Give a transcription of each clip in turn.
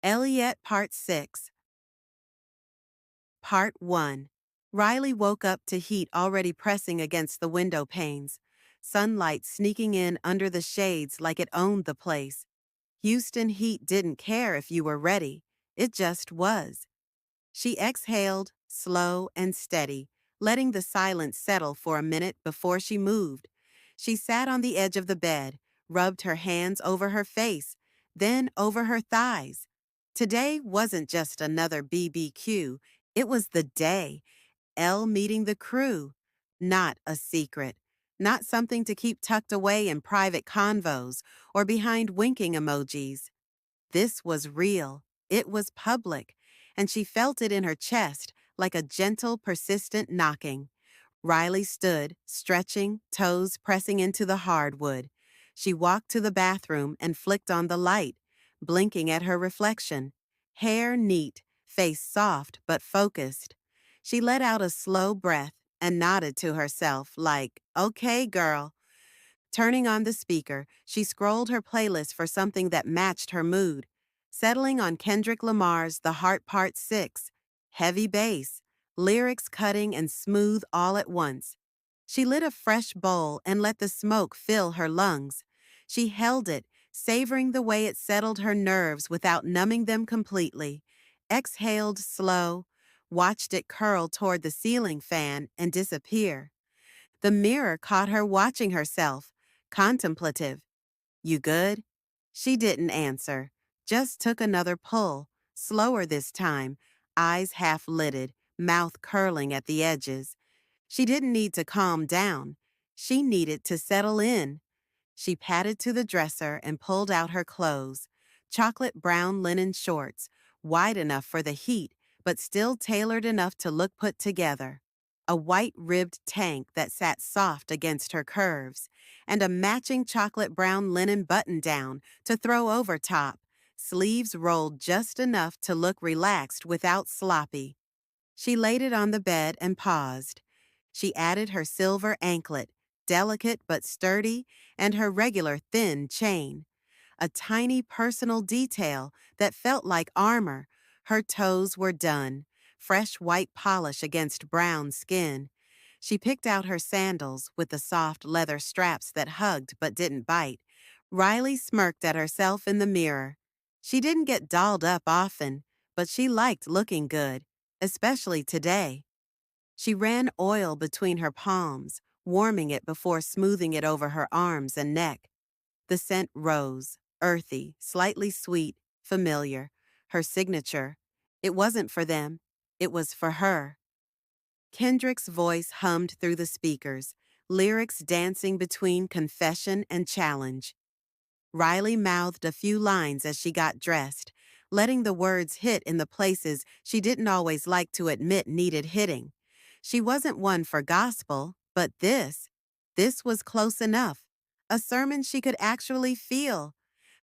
Ellyette Part 6. Part 1. Riley woke up to heat already pressing against the window panes, sunlight sneaking in under the shades like it owned the place. Houston heat didn't care if you were ready, it just was. She exhaled, slow and steady, letting the silence settle for a minute before she moved. She sat on the edge of the bed, rubbed her hands over her face, then over her thighs. Today wasn't just another BBQ, it was the day. Elle meeting the crew. Not a secret. Not something to keep tucked away in private convos or behind winking emojis. This was real. It was public, and she felt it in her chest like a gentle, persistent knocking. Riley stood, stretching, toes pressing into the hardwood. She walked to the bathroom and flicked on the light, blinking at her reflection. Hair neat, face soft but focused. She let out a slow breath and nodded to herself like, "Okay, girl." Turning on the speaker, she scrolled her playlist for something that matched her mood, settling on Kendrick Lamar's The Heart Part 6, heavy bass, lyrics cutting and smooth all at once. She lit a fresh bowl and let the smoke fill her lungs. She held it, savoring the way it settled her nerves without numbing them completely. Exhaled slow, watched it curl toward the ceiling fan and disappear. The mirror caught her watching herself, contemplative. "You good?" She didn't answer, just took another pull, slower this time, eyes half-lidded, mouth curling at the edges. She didn't need to calm down. She needed to settle in. She padded to the dresser and pulled out her clothes, chocolate brown linen shorts, wide enough for the heat, but still tailored enough to look put together. A white ribbed tank that sat soft against her curves, and a matching chocolate brown linen button-down to throw over top, sleeves rolled just enough to look relaxed without sloppy. She laid it on the bed and paused. She added her silver anklet, delicate but sturdy, and her regular thin chain. A tiny personal detail that felt like armor. Her toes were done, fresh white polish against brown skin. She picked out her sandals with the soft leather straps that hugged but didn't bite. Riley smirked at herself in the mirror. She didn't get dolled up often, but she liked looking good, especially today. She ran oil between her palms, warming it before smoothing it over her arms and neck. The scent rose, earthy, slightly sweet, familiar. Her signature. It wasn't for them. It was for her. Kendrick's voice hummed through the speakers, lyrics dancing between confession and challenge. Riley mouthed a few lines as she got dressed, letting the words hit in the places she didn't always like to admit needed hitting. She wasn't one for gospel, but this was close enough. A sermon she could actually feel.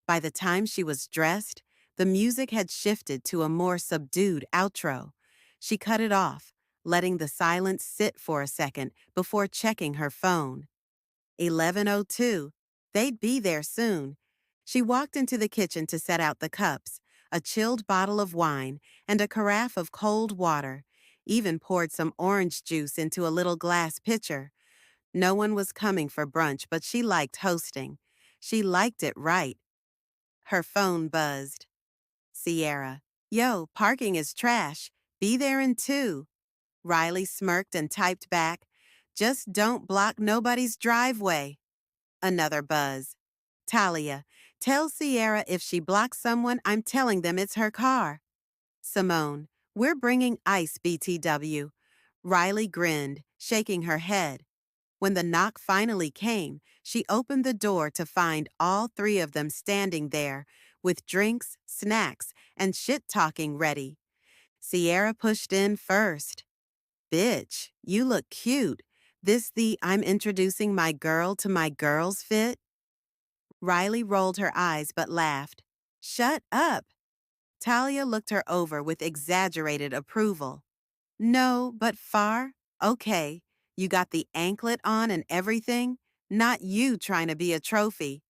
By the time she was dressed, the music had shifted to a more subdued outro. She cut it off, letting the silence sit for a second before checking her phone. 11:02. They'd be there soon. She walked into the kitchen to set out the cups, a chilled bottle of wine, and a carafe of cold water, even poured some orange juice into a little glass pitcher. No one was coming for brunch, but she liked hosting. She liked it right. Her phone buzzed. Sierra. "Yo, parking is trash. Be there in 2. Riley smirked and typed back, "Just don't block nobody's driveway." Another buzz. Talia. "Tell Sierra if she blocks someone, I'm telling them it's her car." Simone. "We're bringing ice, BTW. Riley grinned, shaking her head. When the knock finally came, she opened the door to find all 3 of them standing there, with drinks, snacks, and shit-talking ready. Sierra pushed in first. "Bitch, you look cute. This the I'm introducing my girl to my girls fit?" Riley rolled her eyes but laughed. "Shut up." Talia looked her over with exaggerated approval. "No, but far? Okay. You got the anklet on and everything? Not you trying to be a trophy."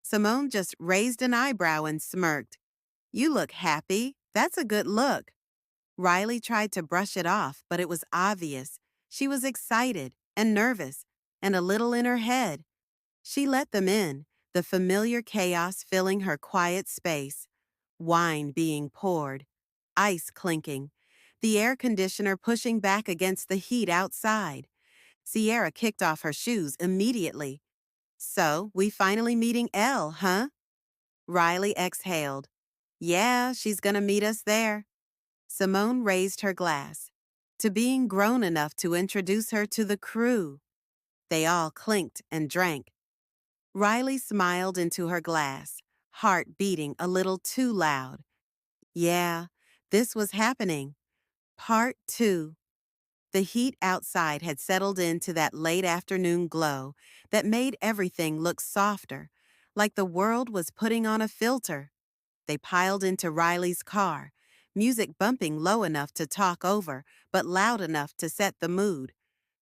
Simone just raised an eyebrow and smirked. You look happy. That's a good look. Riley tried to brush it off, but it was obvious. She was excited and nervous and a little in her head. She let them in, the familiar chaos filling her quiet space. Wine being poured, ice clinking, the air conditioner pushing back against the heat outside. Sierra kicked off her shoes immediately. So, we finally meeting Elle, huh? Riley exhaled. Yeah, she's gonna meet us there. Simone raised her glass. To being grown enough to introduce her to the crew. They all clinked and drank. Riley smiled into her glass, heart beating a little too loud. Yeah, this was happening. Part 2. The heat outside had settled into that late afternoon glow that made everything look softer, like the world was putting on a filter. They piled into Riley's car, music bumping low enough to talk over, but loud enough to set the mood.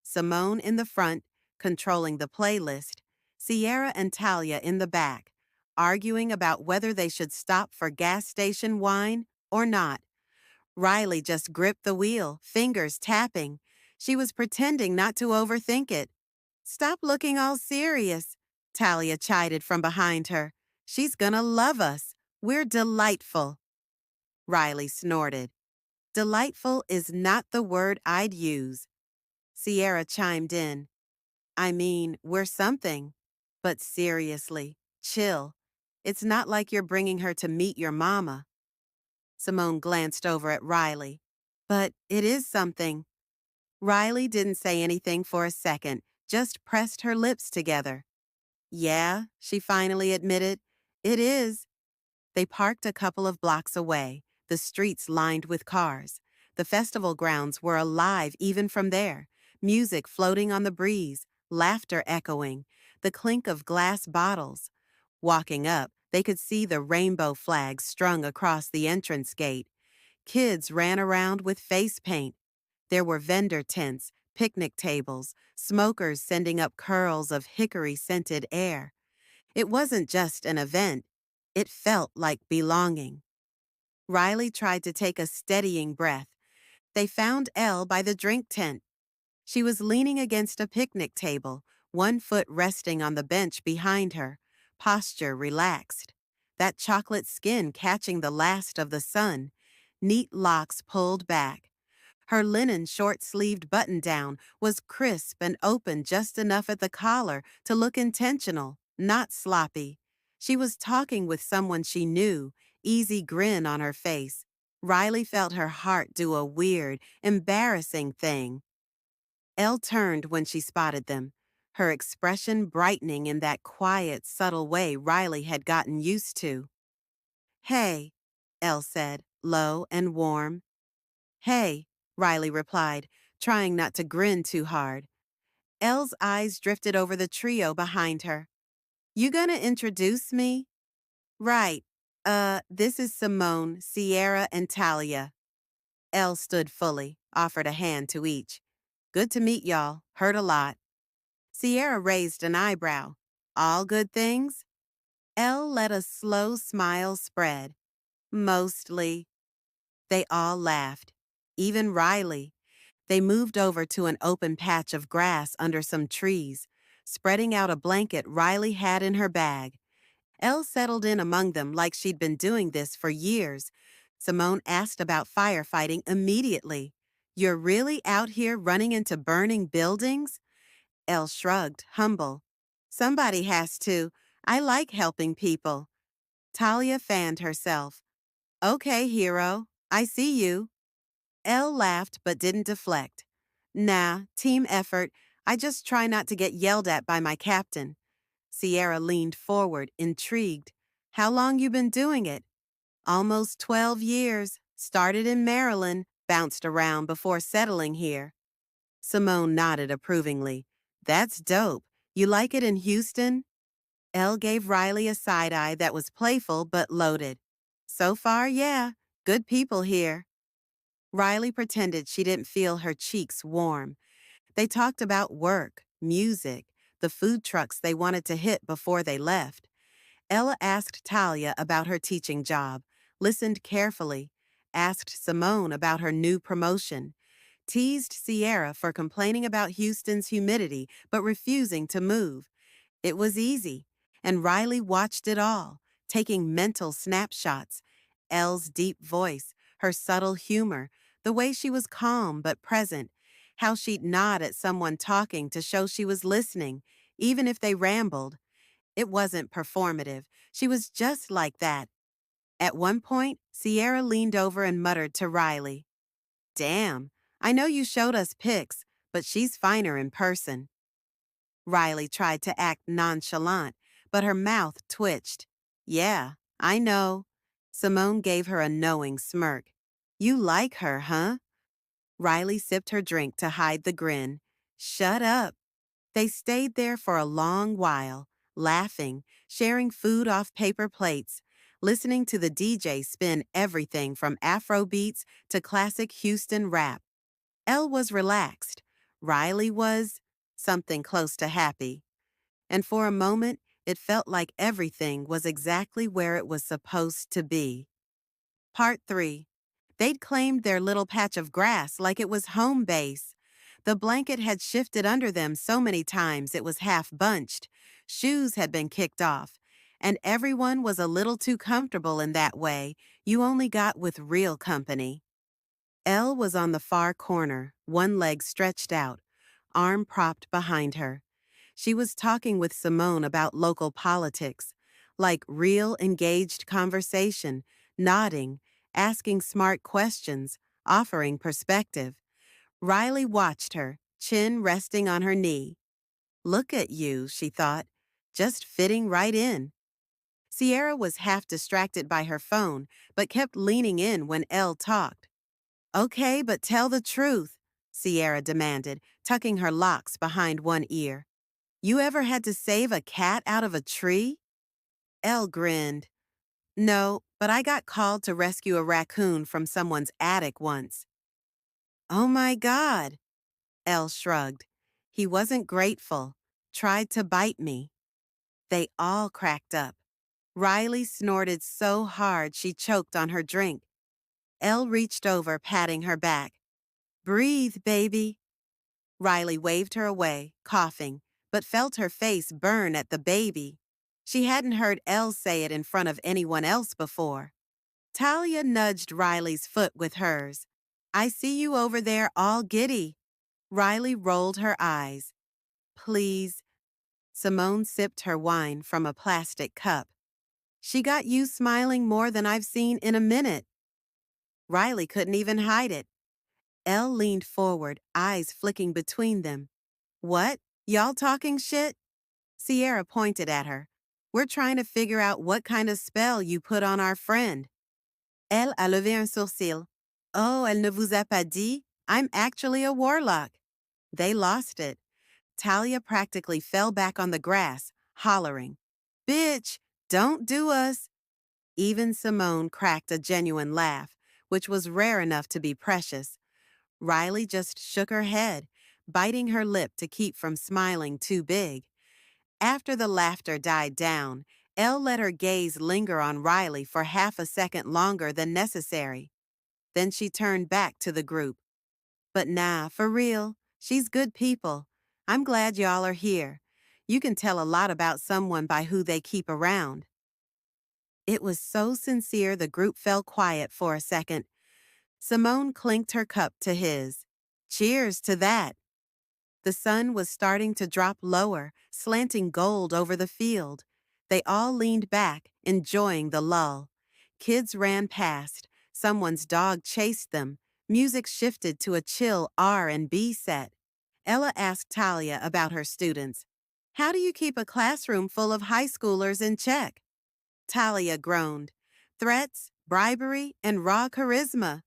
Simone in the front, controlling the playlist, Sierra and Talia in the back, arguing about whether they should stop for gas station wine or not. Riley just gripped the wheel, fingers tapping. She was pretending not to overthink it. Stop looking all serious, Talia chided from behind her. She's gonna love us. We're delightful. Riley snorted. Delightful is not the word I'd use. Sierra chimed in. I mean, we're something. But seriously, chill. It's not like you're bringing her to meet your mama. Simone glanced over at Riley. But it is something. Riley didn't say anything for a second, just pressed her lips together. Yeah, she finally admitted. It is. They parked a couple of blocks away, the streets lined with cars. The festival grounds were alive even from there, music floating on the breeze, laughter echoing, the clink of glass bottles. Walking up, they could see the rainbow flags strung across the entrance gate. Kids ran around with face paint. There were vendor tents, picnic tables, smokers sending up curls of hickory-scented air. It wasn't just an event. It felt like belonging. Riley tried to take a steadying breath. They found Elle by the drink tent. She was leaning against a picnic table, one foot resting on the bench behind her, posture relaxed. That chocolate skin catching the last of the sun, neat locks pulled back. Her linen short-sleeved button-down was crisp and open just enough at the collar to look intentional, not sloppy. She was talking with someone she knew, easy grin on her face. Riley felt her heart do a weird, embarrassing thing. Elle turned when she spotted them, her expression brightening in that quiet, subtle way Riley had gotten used to. Hey, Elle said, low and warm. Hey, Riley replied, trying not to grin too hard. Elle's eyes drifted over the trio behind her. You gonna introduce me? Right. This is Simone, Sierra, and Talia. Elle stood fully, offered a hand to each. Good to meet y'all. Heard a lot. Sierra raised an eyebrow. All good things? Elle let a slow smile spread. Mostly. They all laughed. Even Riley. They moved over to an open patch of grass under some trees, spreading out a blanket Riley had in her bag. Elle settled in among them like she'd been doing this for years. Simone asked about firefighting immediately. You're really out here running into burning buildings? Elle shrugged, humble. Somebody has to. I like helping people. Talia fanned herself. Okay, hero. I see you. Elle laughed but didn't deflect. Nah, team effort. I just try not to get yelled at by my captain. Sierra leaned forward, intrigued. How long you been doing it? Almost 12 years. Started in Maryland, bounced around before settling here. Simone nodded approvingly. That's dope. You like it in Houston? Elle gave Riley a side-eye that was playful but loaded. So far, yeah. Good people here. Riley pretended she didn't feel her cheeks warm. They talked about work, music, the food trucks they wanted to hit before they left. Ella asked Talia about her teaching job, listened carefully, asked Simone about her new promotion, teased Sierra for complaining about Houston's humidity but refusing to move. It was easy, and Riley watched it all, taking mental snapshots. Elle's deep voice, her subtle humor, the way she was calm but present, how she'd nod at someone talking to show she was listening, even if they rambled. It wasn't performative. She was just like that. At one point, Sierra leaned over and muttered to Riley, "Damn, I know you showed us pics, but she's finer in person." Riley tried to act nonchalant, but her mouth twitched. "Yeah, I know." Simone gave her a knowing smirk. "You like her, huh?" Riley sipped her drink to hide the grin. "Shut up." They stayed there for a long while, laughing, sharing food off paper plates, listening to the DJ spin everything from Afro beats to classic Houston rap. Elle was relaxed. Riley was something close to happy. And for a moment, it felt like everything was exactly where it was supposed to be. Part 3. They'd claimed their little patch of grass like it was home base. The blanket had shifted under them so many times it was half bunched. Shoes had been kicked off. And everyone was a little too comfortable in that way you only got with real company. Elle was on the far corner, one leg stretched out, arm propped behind her. She was talking with Simone about local politics, like real engaged conversation, nodding, asking smart questions, offering perspective. Riley watched her, chin resting on her knee. "Look at you," she thought, "just fitting right in." Sierra was half distracted by her phone, but kept leaning in when Elle talked. "Okay, but tell the truth," Sierra demanded, tucking her locks behind one ear. "You ever had to save a cat out of a tree?" Elle grinned. "No, but I got called to rescue a raccoon from someone's attic once." "Oh my God," Elle shrugged. "He wasn't grateful. Tried to bite me." They all cracked up. Riley snorted so hard she choked on her drink. Elle reached over, patting her back. "Breathe, baby." Riley waved her away, coughing, but felt her face burn at the baby. She hadn't heard Elle say it in front of anyone else before. Talia nudged Riley's foot with hers. "I see you over there all giddy." Riley rolled her eyes. "Please." Simone sipped her wine from a plastic cup. "She got you smiling more than I've seen in a minute." Riley couldn't even hide it. Elle leaned forward, eyes flicking between them. "What? Y'all talking shit?" Sierra pointed at her. "We're trying to figure out what kind of spell you put on our friend." Elle a levé un sourcil. "Oh, elle ne vous a pas dit? I'm actually a warlock." They lost it. Talia practically fell back on the grass, hollering, "Bitch, don't do us." Even Simone cracked a genuine laugh, which was rare enough to be precious. Riley just shook her head, biting her lip to keep from smiling too big. After the laughter died down, Elle let her gaze linger on Riley for half a second longer than necessary. Then she turned back to the group. "But nah, for real, she's good people. I'm glad y'all are here. You can tell a lot about someone by who they keep around." It was so sincere the group fell quiet for a second. Simone clinked her cup to his. "Cheers to that." The sun was starting to drop lower, slanting gold over the field. They all leaned back, enjoying the lull. Kids ran past. Someone's dog chased them. Music shifted to a chill R&B set. Ella asked Talia about her students. "How do you keep a classroom full of high schoolers in check?" Talia groaned. "Threats, bribery, and raw charisma."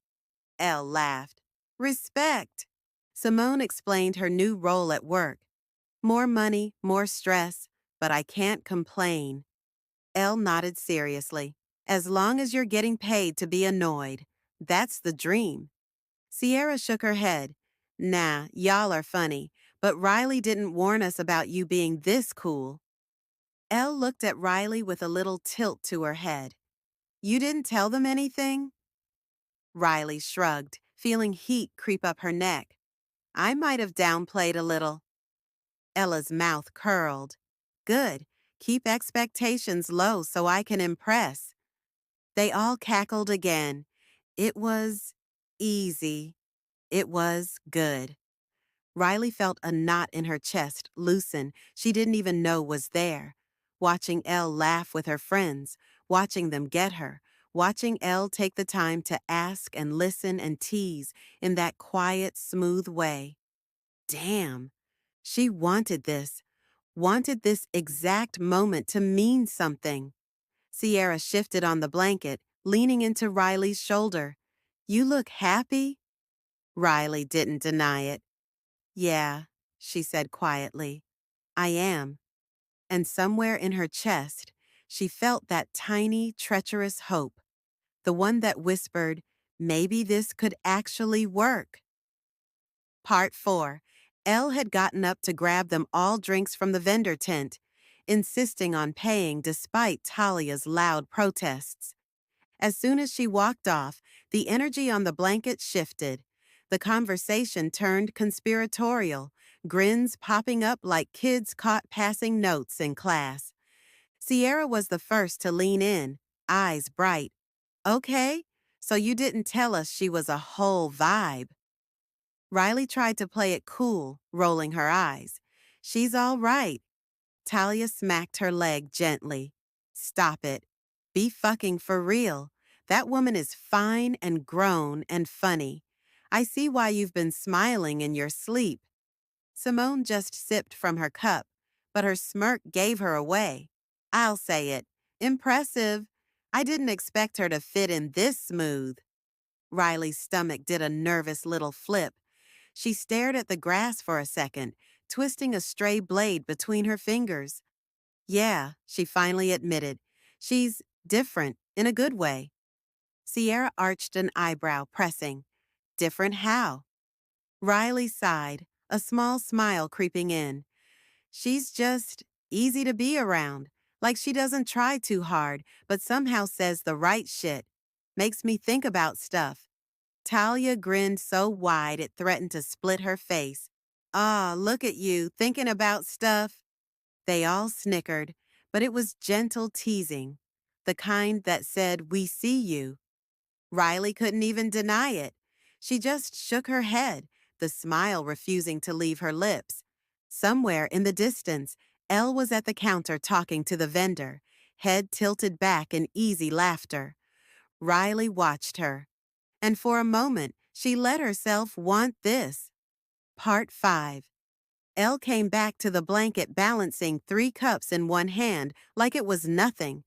Elle laughed. "Respect." Simone explained her new role at work. "More money, more stress, but I can't complain." Elle nodded seriously. "As long as you're getting paid to be annoyed. That's the dream." Sierra shook her head. "Nah, y'all are funny, but Riley didn't warn us about you being this cool." Elle looked at Riley with a little tilt to her head. You didn't tell them anything? Riley shrugged, feeling heat creep up her neck. I might have downplayed a little. Ella's mouth curled. Good. Keep expectations low so I can impress. They all cackled again. It was easy. It was good. Riley felt a knot in her chest loosen she didn't even know was there. Watching Elle laugh with her friends, watching them get her, watching Elle take the time to ask and listen and tease in that quiet, smooth way. Damn, she wanted this exact moment to mean something. Sierra shifted on the blanket, leaning into Riley's shoulder. You look happy? Riley didn't deny it. Yeah, she said quietly. I am. And somewhere in her chest, she felt that tiny, treacherous hope, the one that whispered, maybe this could actually work. Part 4. Elle had gotten up to grab them all drinks from the vendor tent, insisting on paying despite Talia's loud protests. As soon as she walked off, the energy on the blanket shifted. The conversation turned conspiratorial, grins popping up like kids caught passing notes in class. Sierra was the first to lean in, eyes bright. Okay, so you didn't tell us she was a whole vibe. Riley tried to play it cool, rolling her eyes. She's all right. Talia smacked her leg gently. Stop it. Be fucking for real. That woman is fine and grown and funny. I see why you've been smiling in your sleep. Simone just sipped from her cup, but her smirk gave her away. I'll say it. Impressive. I didn't expect her to fit in this smooth. Riley's stomach did a nervous little flip. She stared at the grass for a second, twisting a stray blade between her fingers. Yeah, she finally admitted. She's different in a good way. Sierra arched an eyebrow, pressing. Different how? Riley sighed, a small smile creeping in. She's just easy to be around, like she doesn't try too hard, but somehow says the right shit. Makes me think about stuff. Talia grinned so wide it threatened to split her face. Ah, look at you, thinking about stuff. They all snickered, but it was gentle teasing, the kind that said, we see you. Riley couldn't even deny it. She just shook her head, the smile refusing to leave her lips. Somewhere in the distance, Elle was at the counter talking to the vendor, head tilted back in easy laughter. Riley watched her, and for a moment, she let herself want this. Part 5. Elle came back to the blanket balancing 3 cups in one hand like it was nothing.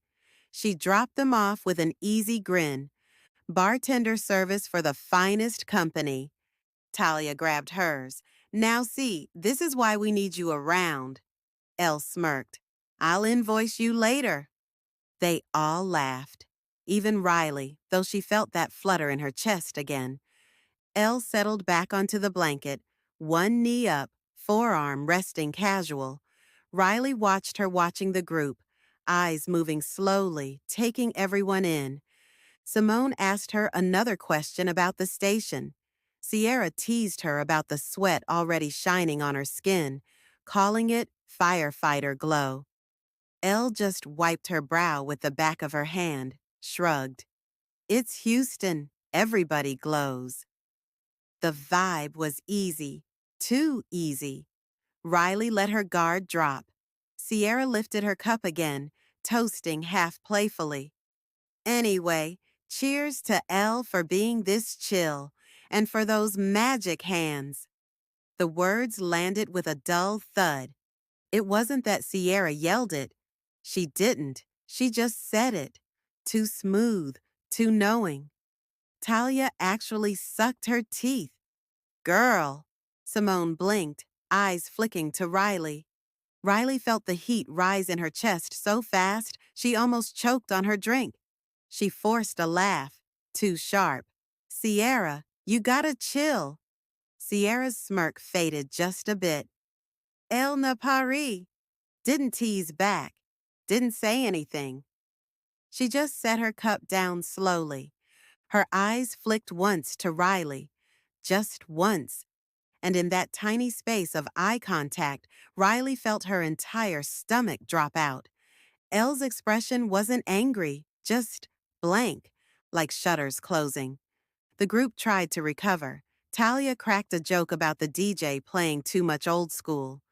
She dropped them off with an easy grin. Bartender service for the finest company. Talia grabbed hers. Now see, this is why we need you around. Elle smirked. I'll invoice you later. They all laughed. Even Riley, though she felt that flutter in her chest again. Elle settled back onto the blanket, one knee up, forearm resting casual. Riley watched her watching the group, eyes moving slowly, taking everyone in. Simone asked her another question about the station. Sierra teased her about the sweat already shining on her skin, calling it firefighter glow. Elle just wiped her brow with the back of her hand, shrugged. It's Houston. Everybody glows. The vibe was easy, too easy. Riley let her guard drop. Sierra lifted her cup again, toasting half playfully. Anyway, cheers to Elle for being this chill, and for those magic hands. The words landed with a dull thud. It wasn't that Sierra yelled it. She didn't. She just said it. Too smooth, too knowing. Talia actually sucked her teeth. Girl! Simone blinked, eyes flicking to Riley. Riley felt the heat rise in her chest so fast she almost choked on her drink. She forced a laugh, too sharp. Sierra, you gotta chill. Sierra's smirk faded just a bit. Elle ne Paris. Didn't tease back. Didn't say anything. She just set her cup down slowly. Her eyes flicked once to Riley. Just once. And in that tiny space of eye contact, Riley felt her entire stomach drop out. Elle's expression wasn't angry, just blank, like shutters closing. The group tried to recover. Talia cracked a joke about the DJ playing too much old school.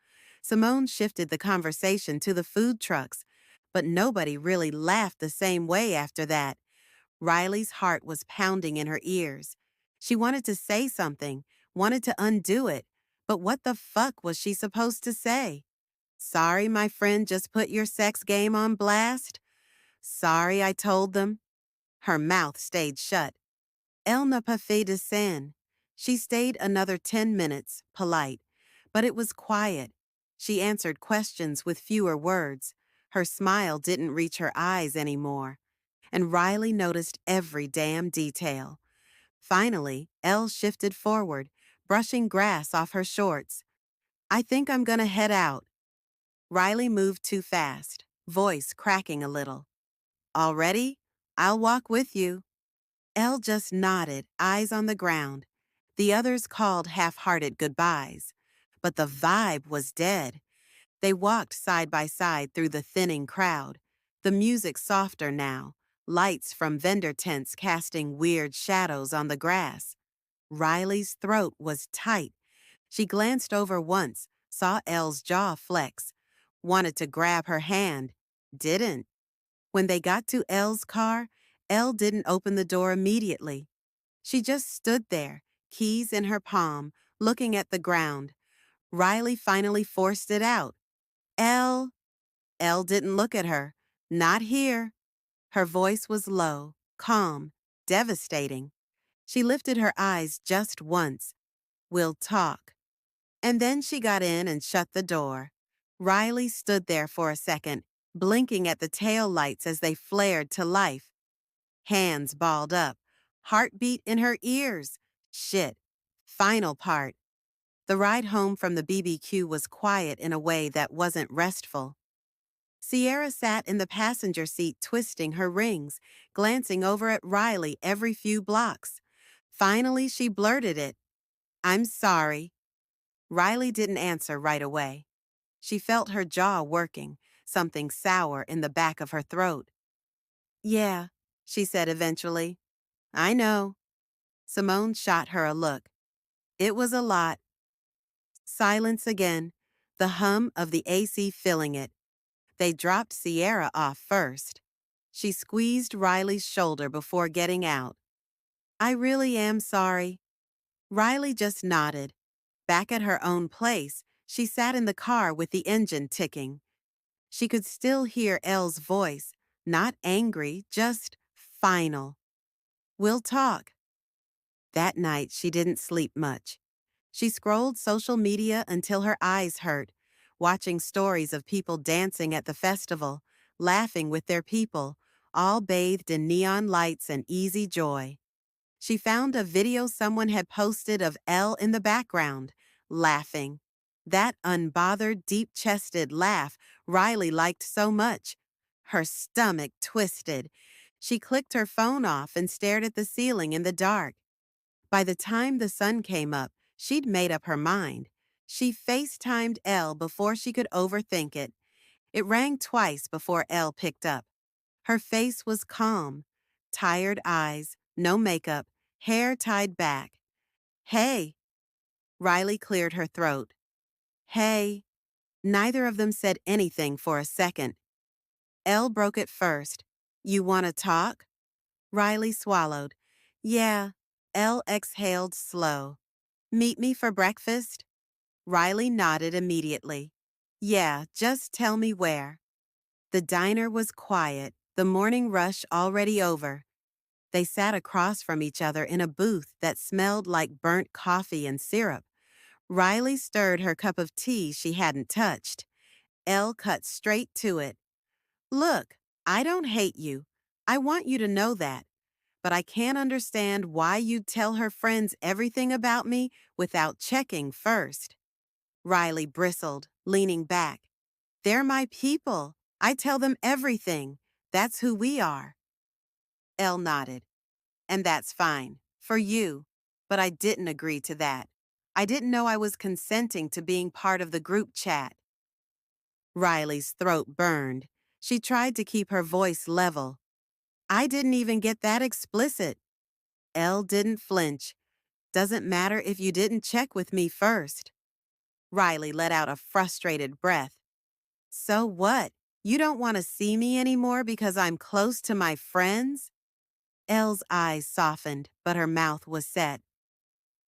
Simone shifted the conversation to the food trucks, but nobody really laughed the same way after that. Riley's heart was pounding in her ears. She wanted to say something, wanted to undo it, but what the fuck was she supposed to say? Sorry my friend just put your sex game on blast? Sorry I told them? Her mouth stayed shut. Elle n'a pas fait de scène. She stayed another 10 minutes, polite, but it was quiet. She answered questions with fewer words. Her smile didn't reach her eyes anymore. And Riley noticed every damn detail. Finally, Elle shifted forward, brushing grass off her shorts. I think I'm gonna head out. Riley moved too fast, voice cracking a little. Already? I'll walk with you. Elle just nodded, eyes on the ground. The others called half-hearted goodbyes. But the vibe was dead. They walked side by side through the thinning crowd. The music softer now, lights from vendor tents casting weird shadows on the grass. Riley's throat was tight. She glanced over once, saw Elle's jaw flex. Wanted to grab her hand. Didn't. When they got to Elle's car, Elle didn't open the door immediately. She just stood there, keys in her palm, looking at the ground. Riley finally forced it out. Elle. Elle didn't look at her. Not here. Her voice was low, calm, devastating. She lifted her eyes just once. We'll talk. And then she got in and shut the door. Riley stood there for a second, blinking at the tail lights as they flared to life. Hands balled up, heartbeat in her ears. Shit. Final part. The ride home from the BBQ was quiet in a way that wasn't restful. Sierra sat in the passenger seat twisting her rings, glancing over at Riley every few blocks. Finally, she blurted it. I'm sorry. Riley didn't answer right away. She felt her jaw working, something sour in the back of her throat. Yeah, she said eventually. I know. Simone shot her a look. It was a lot. Silence again, the hum of the AC filling it. They dropped Sierra off first. She squeezed Riley's shoulder before getting out. I really am sorry. Riley just nodded. Back at her own place, she sat in the car with the engine ticking. She could still hear Elle's voice, not angry, just final. We'll talk. That night, she didn't sleep much. She scrolled social media until her eyes hurt, watching stories of people dancing at the festival, laughing with their people, all bathed in neon lights and easy joy. She found a video someone had posted of Elle in the background, laughing. That unbothered, deep-chested laugh Riley liked so much. Her stomach twisted. She clicked her phone off and stared at the ceiling in the dark. By the time the sun came up, she'd made up her mind. She FaceTimed Elle before she could overthink it. It rang twice before Elle picked up. Her face was calm. Tired eyes, no makeup, hair tied back. Hey. Riley cleared her throat. Hey. Neither of them said anything for a second. Elle broke it first. You want to talk? Riley swallowed. Yeah. Elle exhaled slow. Meet me for breakfast? Riley nodded immediately. Yeah, just tell me where. The diner was quiet, the morning rush already over. They sat across from each other in a booth that smelled like burnt coffee and syrup. Riley stirred her cup of tea she hadn't touched. Elle cut straight to it. Look, I don't hate you. I want you to know that. But I can't understand why you'd tell her friends everything about me without checking first. Riley bristled, leaning back. They're my people. I tell them everything. That's who we are. Elle nodded. And that's fine. For you. But I didn't agree to that. I didn't know I was consenting to being part of the group chat. Riley's throat burned. She tried to keep her voice level. I didn't even get that explicit. Elle didn't flinch. Doesn't matter if you didn't check with me first. Riley let out a frustrated breath. So what? You don't want to see me anymore because I'm close to my friends? Elle's eyes softened, but her mouth was set.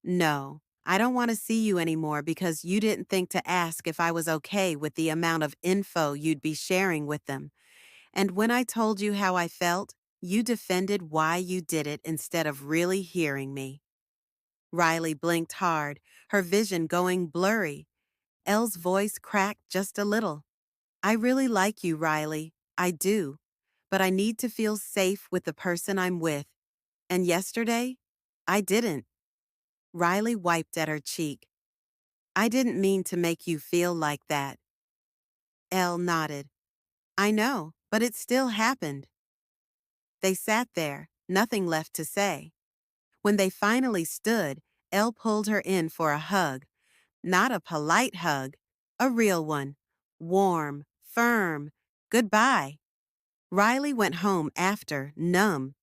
No, I don't want to see you anymore because you didn't think to ask if I was okay with the amount of info you'd be sharing with them. And when I told you how I felt, you defended why you did it instead of really hearing me. Riley blinked hard, her vision going blurry. Elle's voice cracked just a little. I really like you, Riley. I do. But I need to feel safe with the person I'm with. And yesterday, I didn't. Riley wiped at her cheek. I didn't mean to make you feel like that. Elle nodded. I know, but it still happened. They sat there, nothing left to say. When they finally stood, Elle pulled her in for a hug. Not a polite hug, a real one. Warm, firm. Goodbye. Riley went home after, numb.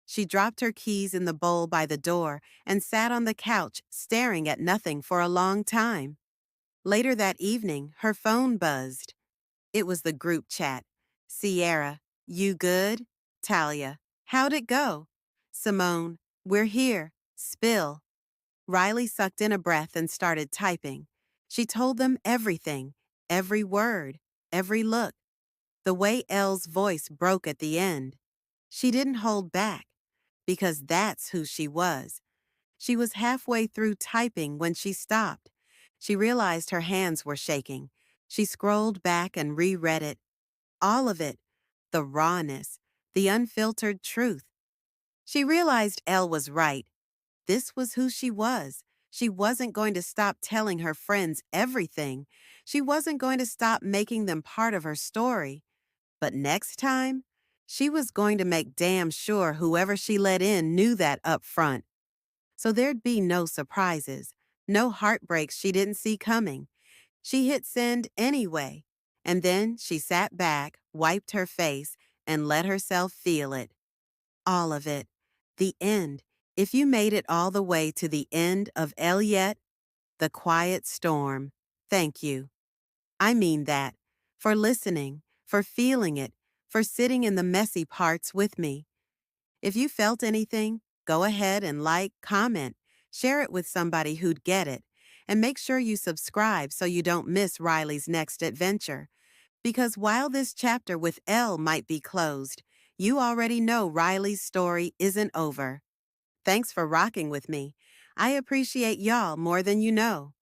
She dropped her keys in the bowl by the door and sat on the couch, staring at nothing for a long time. Later that evening, her phone buzzed. It was the group chat. Sierra, you good? Talia, how'd it go? Simone, we're here. Spill. Riley sucked in a breath and started typing. She told them everything, every word, every look. The way Elle's voice broke at the end. She didn't hold back, because that's who she was. She was halfway through typing when she stopped. She realized her hands were shaking. She scrolled back and reread it. All of it. The rawness, the unfiltered truth. She realized Elle was right. This was who she was. She wasn't going to stop telling her friends everything. She wasn't going to stop making them part of her story. But next time, she was going to make damn sure whoever she let in knew that up front. So there'd be no surprises, no heartbreaks she didn't see coming. She hit send anyway, and then she sat back, wiped her face, and let herself feel it. All of it. The end. If you made it all the way to the end of Ellyette, the quiet storm, thank you. I mean that. For listening, for feeling it, for sitting in the messy parts with me. If you felt anything, go ahead and like, comment, share it with somebody who'd get it, and make sure you subscribe so you don't miss Riley's next adventure. Because while this chapter with Elle might be closed, you already know Riley's story isn't over. Thanks for rocking with me. I appreciate y'all more than you know.